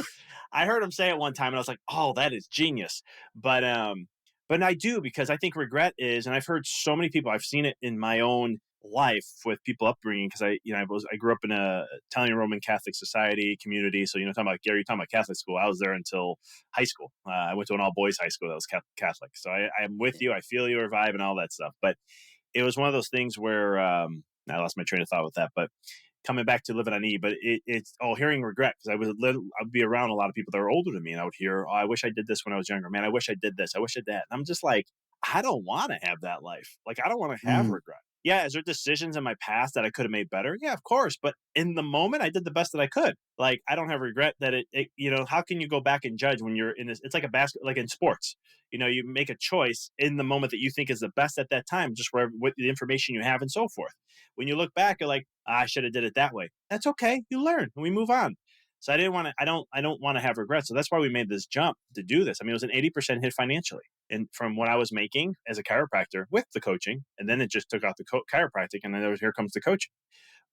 I heard him say it one time, and I was like, "Oh, that is genius." But I do, because I think regret is, and I've heard so many people. I've seen it in my own life with people upbringing, because I grew up in a Italian Roman Catholic society community. So talking about Gary, you're talking about Catholic school. I was there until high school. I went to an all boys high school that was Catholic. So I'm with you. I feel your vibe and all that stuff. But it was one of those things where I lost my train of thought with that. But coming back to living on E, but it's hearing regret, because I'd be around a lot of people that are older than me, and I would hear, "Oh, I wish I did this when I was younger. Man, I wish I did this. I wish I did that." And I'm just like, I don't want to have that life. Like, I don't want to have regret. Yeah, is there decisions in my past that I could have made better? Yeah, of course. But in the moment, I did the best that I could. Like, I don't have regret that how can you go back and judge when you're in this? It's like a like in sports. You make a choice in the moment that you think is the best at that time, just with the information you have and so forth. When you look back, you're like, I should have did it that way. That's okay. You learn and we move on. So I don't want to have regrets. So that's why we made this jump to do this. I mean, it was an 80% hit financially, and from what I was making as a chiropractor with the coaching, and then it just took out the chiropractic, and then here comes the coaching.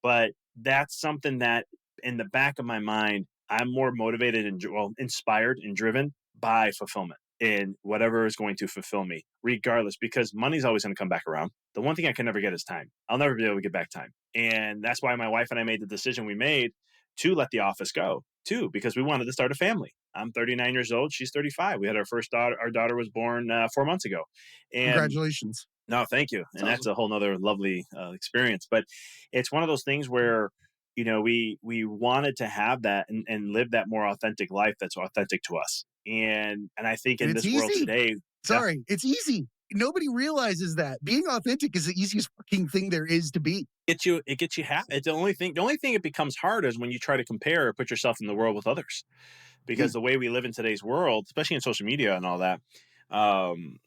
But that's something that in the back of my mind, I'm more motivated and inspired and driven by fulfillment in whatever is going to fulfill me, regardless, because money's always going to come back around. The one thing I can never get is time. I'll never be able to get back time. And that's why my wife and I made the decision we made to let the office go too, because we wanted to start a family. I'm 39 years old. She's 35. We had our first daughter. Our daughter was born 4 months ago. And congratulations. No, thank you. And that's a whole nother lovely experience. But it's one of those things where, we wanted to have that and live that more authentic life that's authentic to us. And I think in this world today, it's easy. Nobody realizes that being authentic is the easiest fucking thing there is to be. It gets you happy. It's the only thing it becomes hard is when you try to compare or put yourself in the world with others, because the way we live in today's world, especially in social media and all that, I'm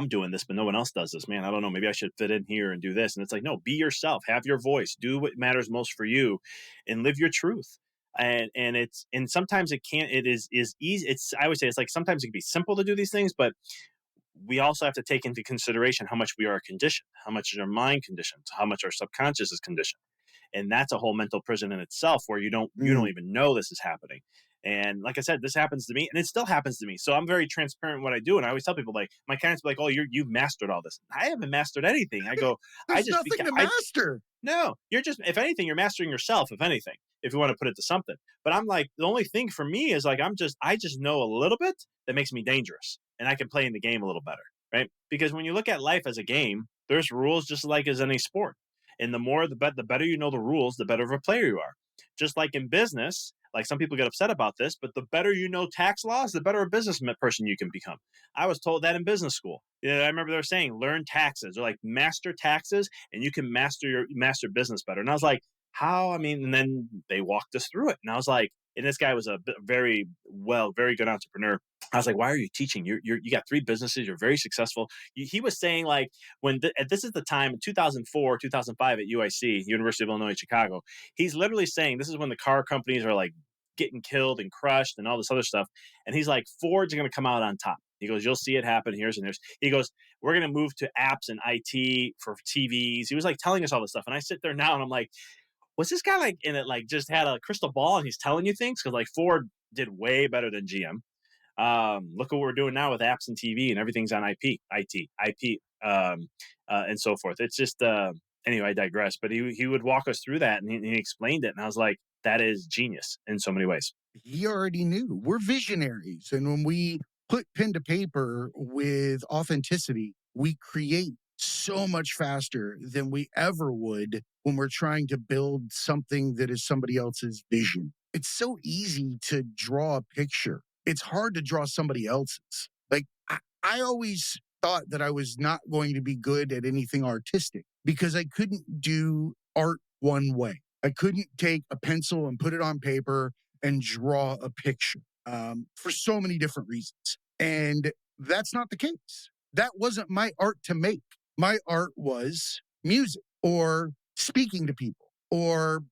doing this, but no one else does this, man. I don't know. Maybe I should fit in here and do this. And it's like, no, be yourself, have your voice, do what matters most for you, and live your truth. And sometimes it is easy. I would say it's like, sometimes it can be simple to do these things, but we also have to take into consideration how much we are conditioned, how much is our mind conditioned, how much our subconscious is conditioned. And that's a whole mental prison in itself, where you don't even know this is happening. And like I said, this happens to me, and it still happens to me. So I'm very transparent in what I do. And I always tell people, like, my clients be like, "Oh, you've mastered all this." I haven't mastered anything. I go, There's nothing to master. No, you're just, if anything, you're mastering yourself, if anything, if you want to put it to something. But I'm like, the only thing for me is like, I just know a little bit that makes me dangerous, and I can play in the game a little better, right? Because when you look at life as a game, there's rules just like as any sport. And the better you know the rules, the better of a player you are. Just like in business, like some people get upset about this, but the better you know tax laws, the better a business person you can become. I was told that in business school. Yeah, I remember they were saying, learn taxes, or like master taxes, and you can master business better. And I was like, how? I mean, and then they walked us through it. And I was like, and this guy was a very good entrepreneur. I was like, why are you teaching? You got 3 businesses. You're very successful. He was saying, like, this is the time, 2004, 2005 at UIC, University of Illinois, Chicago. He's literally saying this is when the car companies are like getting killed and crushed and all this other stuff. And he's like, Ford's going to come out on top. He goes, you'll see it happen. Here's and there's. He goes, we're going to move to apps and IT for TVs. He was like telling us all this stuff. And I sit there now and I'm like, was this guy like in it, like just had a crystal ball and he's telling you things? Because like Ford did way better than GM. Look at what we're doing now with apps and TV, and everything's on IP, and so forth. It's just, anyway, I digress, but he would walk us through that, and he explained it. And I was like, that is genius in so many ways. He already knew. We're visionaries. And when we put pen to paper with authenticity, we create so much faster than we ever would when we're trying to build something that is somebody else's vision. it's so easy to draw a picture. It's hard to draw somebody else's. Like, I always thought that I was not going to be good at anything artistic because I couldn't do art one way. I couldn't take a pencil and put it on paper and draw a picture for so many different reasons. And that's not the case. That wasn't my art to make. My art was music or speaking to people or,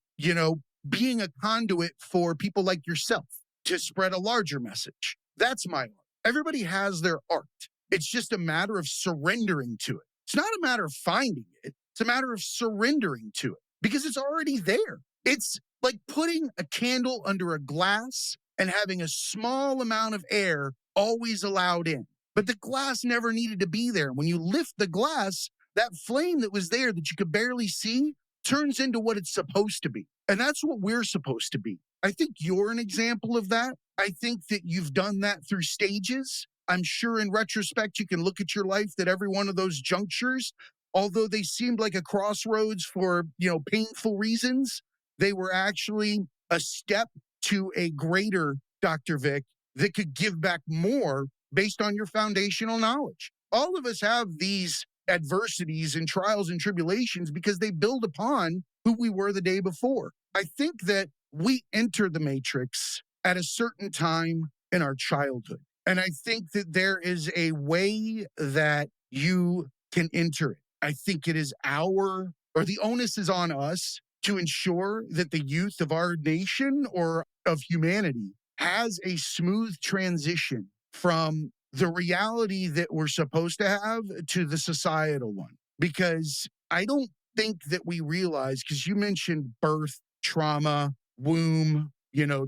being a conduit for people like yourself to spread a larger message. That's my art. Everybody has their art. It's just a matter of surrendering to it. It's not a matter of finding it. It's a matter of surrendering to it because it's already there. It's like putting a candle under a glass and having a small amount of air always allowed in. But the glass never needed to be there. When you lift the glass, that flame that was there that you could barely see turns into what it's supposed to be. And that's what we're supposed to be. I think you're an example of that. I think that you've done that through stages. I'm sure in retrospect, you can look at your life that every one of those junctures, although they seemed like a crossroads for, painful reasons, they were actually a step to a greater Dr. Vic that could give back more based on your foundational knowledge. All of us have these adversities and trials and tribulations because they build upon who we were the day before. I think that we enter the matrix at a certain time in our childhood. And I think that there is a way that you can enter it. I think it is the onus is on us to ensure that the youth of our nation or of humanity has a smooth transition from the reality that we're supposed to have to the societal one. Because I don't think that we realize, because you mentioned birth, trauma, womb,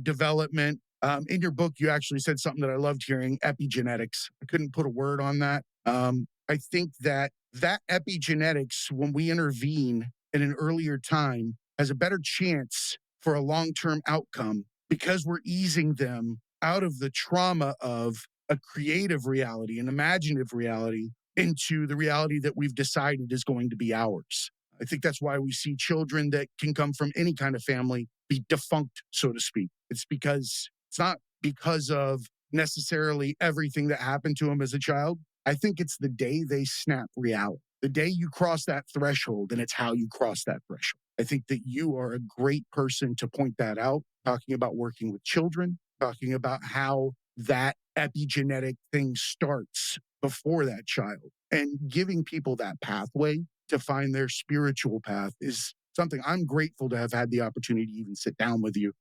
development. In your book, you actually said something that I loved hearing, epigenetics. I couldn't put a word on that. I think that epigenetics, when we intervene in an earlier time, has a better chance for a long-term outcome because we're easing them out of the trauma of a creative reality, an imaginative reality, into the reality that we've decided is going to be ours. I think that's why we see children that can come from any kind of family be defunct, so to speak. It's not because of necessarily everything that happened to them as a child. I think it's the day they snap reality, the day you cross that threshold, and it's how you cross that threshold. I think that you are a great person to point that out, talking about working with children, talking about how that epigenetic thing starts before that child, and giving people that pathway to find their spiritual path is something I'm grateful to have had the opportunity to even sit down with you,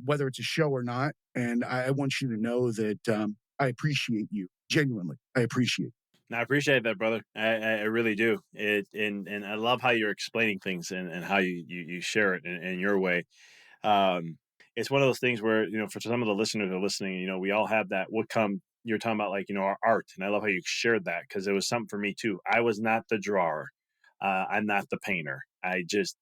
whether it's a show or not. And I want you to know that I appreciate you. Genuinely, I appreciate you. And I appreciate that, brother. I really do. And I love how you're explaining things and how you share it in your way. It's one of those things where, for some of the listeners who are listening, we all have that. You're talking about our art. And I love how you shared that because it was something for me too. I was not the drawer. I'm not the painter. It's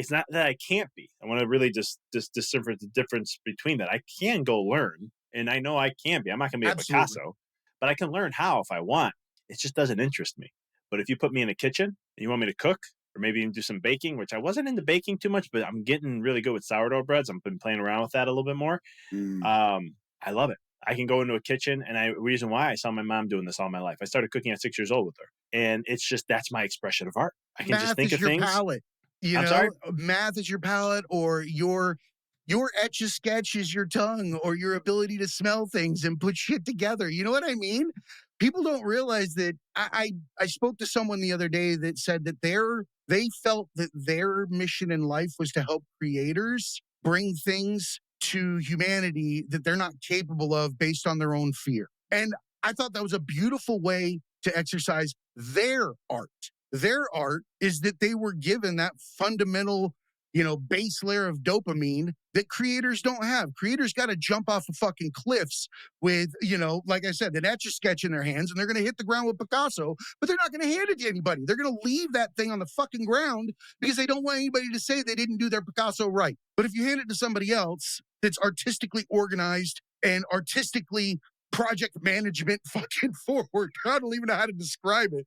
not that I can't be. I want to really just decipher the difference between that. I can go learn, and I know I can be. I'm not going to be Absolutely. a Picasso, but I can learn how if I want. It just doesn't interest me. But if you put me in a kitchen and you want me to cook or maybe even do some baking, which I wasn't into baking too much, but I'm getting really good with sourdough breads. I've been playing around with that a little bit more. I love it. I can go into a kitchen, and reason why I saw my mom doing this all my life. I started cooking at 6 years old with her, and it's just that's my expression of art. I can just think of things. Math is your palette. I'm sorry? Math is your palette, or your etch a sketch is your tongue, or your ability to smell things and put shit together. You know what I mean? People don't realize that. I spoke to someone the other day that said that they felt that their mission in life was to help creators bring things to humanity that they're not capable of based on their own fear. And I thought that was a beautiful way to exercise their art. Their art is that they were given that fundamental, base layer of dopamine that creators don't have. Creators got to jump off of fucking cliffs with, like I said, an etch-a-sketch in their hands, and they're going to hit the ground with Picasso, but they're not going to hand it to anybody. They're going to leave that thing on the fucking ground because they don't want anybody to say they didn't do their Picasso right. But if you hand it to somebody else that's artistically organized and artistically project management fucking forward, I don't even know how to describe it.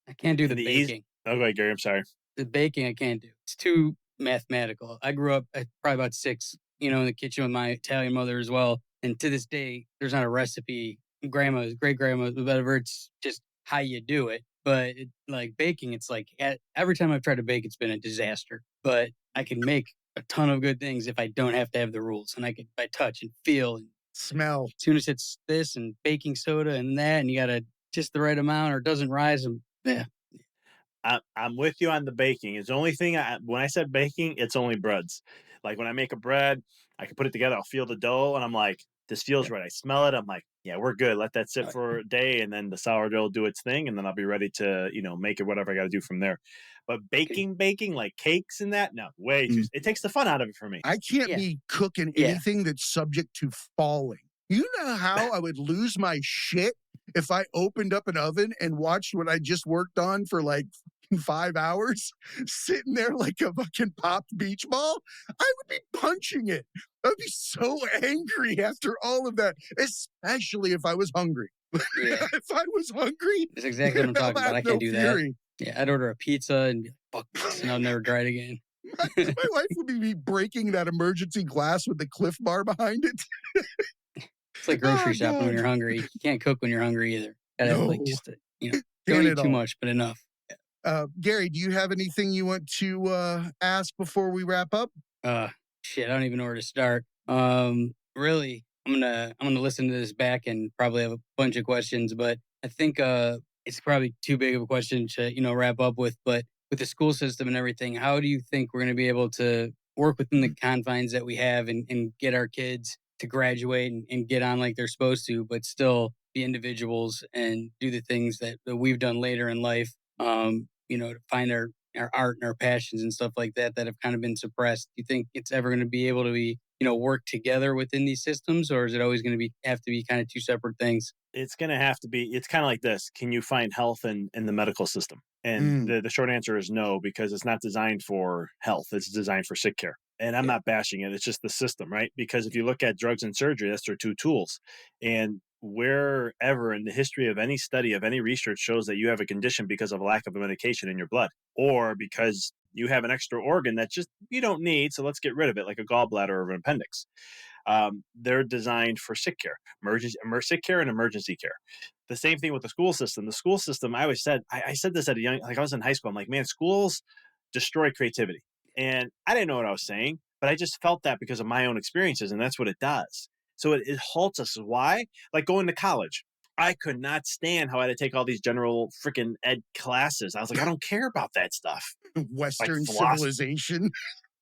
I can't do the baking. Okay, Gary, I'm sorry. The baking I can't do. It's too mathematical. I grew up at probably about 6 in the kitchen with my Italian mother as well. And to this day, there's not a recipe, grandma's, great grandma's, whatever. It's just how you do it. But like baking, it's like every time I've tried to bake, it's been a disaster. But I can make a ton of good things if I don't have to have the rules, and I touch and feel and Smell. as soon as it's this and baking soda and that, and you got to just the right amount or it doesn't rise. And yeah, I'm with you on the baking. It's the only thing when I said baking, it's only breads. Like when I make a bread, I can put it together. I'll feel the dough, and I'm like, this feels yeah, right. I smell it. I'm like, yeah, we're good. Let that sit uh, for a day, and then the sourdough will do its thing, and then I'll be ready to make it whatever I got to do from there. But okay, baking like cakes and that, no, way too. Mm. It takes the fun out of it for me. I can't yeah, be cooking yeah, anything that's subject to falling. You know how I would lose my shit if I opened up an oven and watched what I just worked on for like 5 hours, sitting there like a fucking popped beach ball? I would be punching it. I'd be so angry after all of that, especially if I was hungry. yeah. If I was hungry, That's exactly what I'm I'll talking about. have I no can't do that. fury. Yeah, I'd order a pizza and be like, fuck this, and I'll never try it again. My wife would be breaking that emergency glass with the Cliff Bar behind it. It's like Oh, grocery shopping when God. you're hungry. You can't cook when you're hungry either. Gotta have like No, just don't can eat it too all. much, but enough. Gary, do you have anything you want to ask before we wrap up? Uh, Shit, I don't even know where to start. Really, I'm gonna listen to this back and probably have a bunch of questions, but I think it's probably too big of a question to wrap up with. But with the school system and everything, how do you think we're gonna be able to work within the confines that we have and get our kids to graduate and get on like they're supposed to, but still be individuals and do the things that we've done later in life? To find our art and our passions and stuff like that that have kind of been suppressed. Do you think it's ever going to be able to be, work together within these systems, or is it always going to be have to be kind of two separate things? It's going to have to be. It's kind of like this. Can you find health in the medical system? And Mm, the short answer is no, because it's not designed for health. It's designed for sick care. And I'm Yeah, not bashing it. It's just the system, right? Because if you look at drugs and surgery, that's their two tools. And wherever in the history of any study of any research shows that you have a condition because of a lack of a medication in your blood, or because you have an extra organ that just you don't need, so let's get rid of it, like a gallbladder or an appendix. They're designed for sick care, sick care and emergency care. The same thing with the school system. The school system, I always said, I said this at a young, like I was in high school. I'm like, man, schools destroy creativity. And I didn't know what I was saying, but I just felt that because of my own experiences, and that's what it does. So it halts us. Why? Like going to college. I could not stand how I had to take all these general freaking ed classes. I was like, I don't care about that stuff. Like Western philosophy. civilization.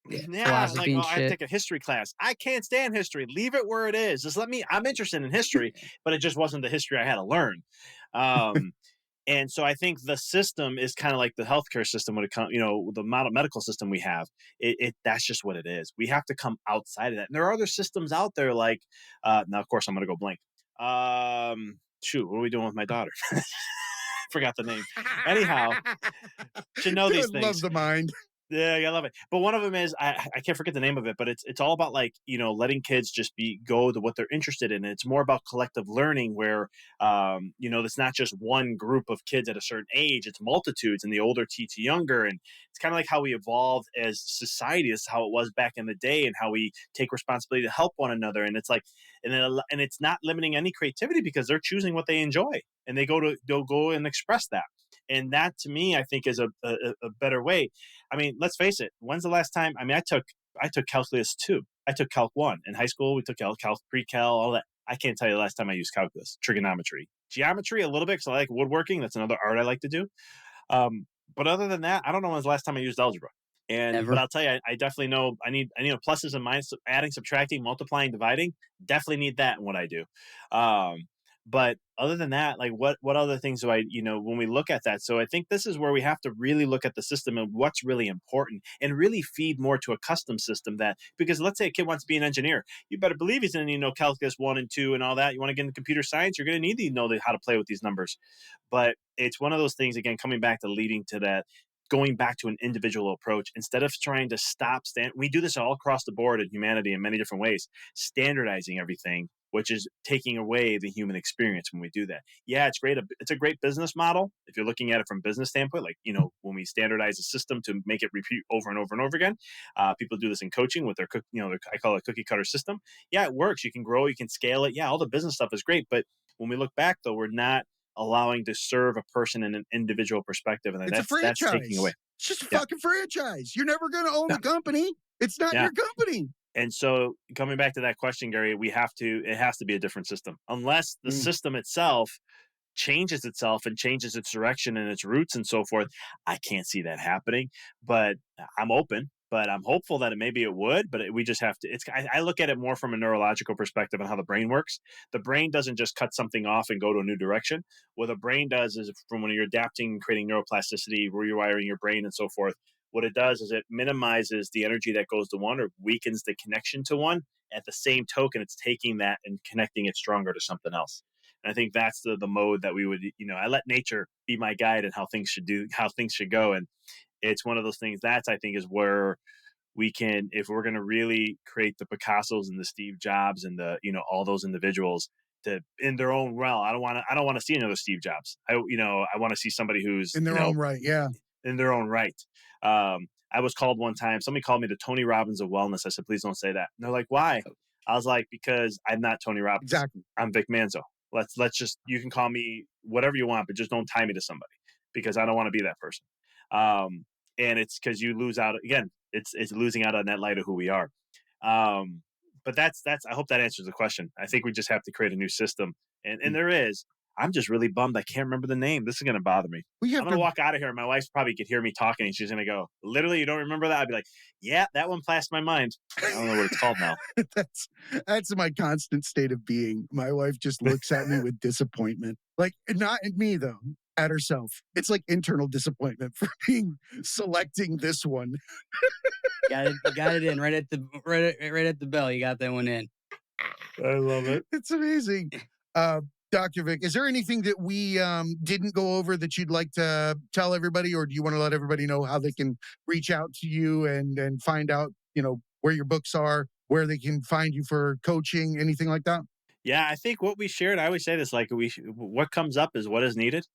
yeah, Yeah, like, philosophy oh, and I have to shit. take a history class. I can't stand history. Leave it where it is. Just let me. I'm interested in history, but it just wasn't the history I had to learn. Um, and so I think the system is kind of like the healthcare system when it comes, the amount of medical system we have. That's just what it is. We have to come outside of that. And there are other systems out there like, now of course I'm going to go blank. Shoot, what are we doing with my daughter? Forgot the name. Anyhow, should know these Good, love things. the mind. Yeah, I love it. But one of them is I can't forget the name of it, but it's all about like letting kids just go to what they're interested in. It's more about collective learning where it's not just one group of kids at a certain age; it's multitudes, and the older teach the younger, and it's kind of like how we evolved as society. This is how it was back in the day, and how we take responsibility to help one another. And it's like, and it's not limiting any creativity because they're choosing what they enjoy, and they'll go and express that. And that to me, I think is a better way. I mean, let's face it. When's the last time? I mean, I took calculus 2. I took calc 1 in high school. We took calc pre-cal, all that. I can't tell you the last time I used calculus, trigonometry, geometry a little bit because I like woodworking. That's another art I like to do. But other than that, I don't know when's the last time I used algebra. But Ever. I'll tell you, I definitely know I need pluses and minuses, adding, subtracting, multiplying, dividing. Definitely need that in what I do. Um, but other than that, like what other things do I when we look at that? So I think this is where we have to really look at the system and what's really important, and really feed more to a custom system that because let's say a kid wants to be an engineer, you better believe he's going to calculus 1 and 2 and all that. You want to get into computer science, you're going to need to know how to play with these numbers. But it's one of those things again coming back to leading to that going back to an individual approach instead of trying to we do this all across the board in humanity in many different ways, standardizing everything which is taking away the human experience when we do that. Yeah, it's great. It's a great business model if you're looking at it from business standpoint. Like, when we standardize a system to make it repeat over and over and over again, people do this in coaching with their I call it a cookie cutter system. Yeah, it works. You can grow, you can scale it. Yeah, all the business stuff is great. But when we look back, though, we're not allowing to serve a person in an individual perspective, and that's taking away. It's just a fucking franchise. You're never going to own the company. It's not your company. And so coming back to that question, Gary, it has to be a different system. Unless the system itself changes itself and changes its direction and its roots and so forth, I can't see that happening. But I'm open, but I'm hopeful that maybe it would, but we just have to, I look at it more from a neurological perspective on how the brain works. The brain doesn't just cut something off and go to a new direction. What the brain does is, from when you're adapting, creating neuroplasticity, rewiring your brain and so forth, what it does is it minimizes the energy that goes to one or weakens the connection to one. At the same token, it's taking that and connecting it stronger to something else. And I think that's the mode that we would, I let nature be my guide and how things should go. And it's one of those things that I think is where we can, if we're going to really create the Picassos and the Steve Jobs and the, all those individuals to in their own realm. I don't want to see another Steve Jobs. I want to see somebody who's in their own right. Yeah. In their own right. I was called one time, somebody called me the Tony Robbins of wellness. I said, please don't say that. And they're like, why? I was like, because I'm not Tony Robbins. Exactly. I'm Vic Manzo. Let's just, you can call me whatever you want, but just don't tie me to somebody, because I don't want to be that person. And it's because you lose out again. It's losing out on that light of who we are. But that's, I hope that answers the question. I think we just have to create a new system. And there is, I'm just really bummed I can't remember the name. This is going to bother me. I'm going to walk out of here, and my wife probably could hear me talking, and she's going to go, literally, you don't remember that? I'd be like, yeah, that one passed my mind. I don't know what it's called now. That's my constant state of being. My wife just looks at me with disappointment. Like, not at me, though, at herself. It's like internal disappointment for selecting this one. Got it in right at the bell. You got that one in. I love it. It's amazing. Dr. Vic, is there anything that we didn't go over that you'd like to tell everybody, or do you want to let everybody know how they can reach out to you and find out, where your books are, where they can find you for coaching, anything like that? Yeah, I think what we shared, I always say this, like what comes up is what is needed.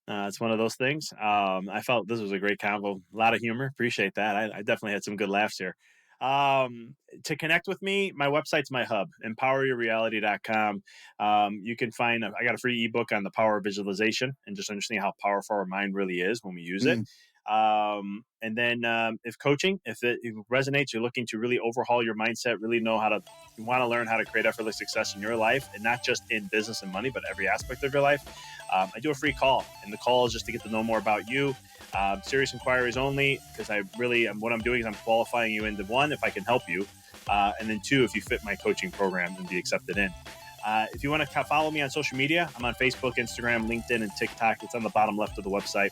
It's one of those things. I felt this was a great convo, a lot of humor. Appreciate that. I definitely had some good laughs here. To connect with me, my website's my hub, empoweryourreality.com. You can find, I got a free ebook on the power of visualization and just understanding how powerful our mind really is when we use it. And then if it resonates, you're looking to really overhaul your mindset, really you want to learn how to create effortless success in your life, and not just in business and money, but every aspect of your life. I do a free call, and the call is just to get to know more about you. Serious inquiries only, because what I'm doing is I'm qualifying you into, one, if I can help you, and then two, if you fit my coaching program and be accepted in. If you want to follow me on social media, I'm on Facebook, Instagram, LinkedIn, and TikTok. It's on the bottom left of the website.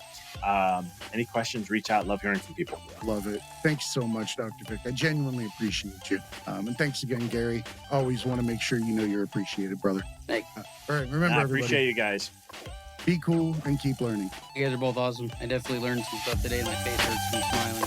Any questions, reach out. Love hearing from people. Love it. Thanks so much, Dr. Vic. I genuinely appreciate you. And thanks again, Gary. Always want to make sure you know you're appreciated, brother. Thanks. All right, remember, everybody. I appreciate you guys. Be cool and keep learning. You guys are both awesome. I definitely learned some stuff today. My face hurts from smiling.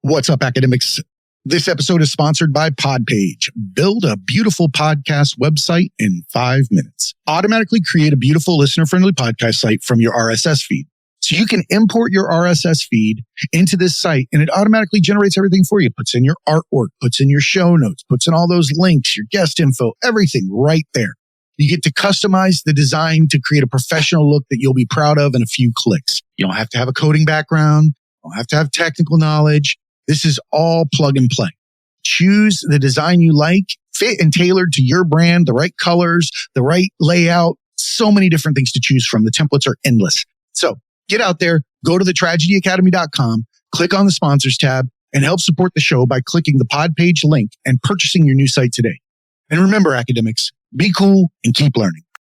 What's up, academics? This episode is sponsored by Podpage. Build a beautiful podcast website in 5 minutes. Automatically create a beautiful listener-friendly podcast site from your RSS feed. So you can import your RSS feed into this site, and it automatically generates everything for you. Puts in your artwork, puts in your show notes, puts in all those links, your guest info, everything right there. You get to customize the design to create a professional look that you'll be proud of in a few clicks. You don't have to have a coding background. You don't have to have technical knowledge. This is all plug and play. Choose the design you like, fit and tailored to your brand, the right colors, the right layout, so many different things to choose from. The templates are endless. So get out there, go to thetragedyacademy.com, click on the sponsors tab, and help support the show by clicking the Podpage link and purchasing your new site today. And remember, academics, be cool and keep learning.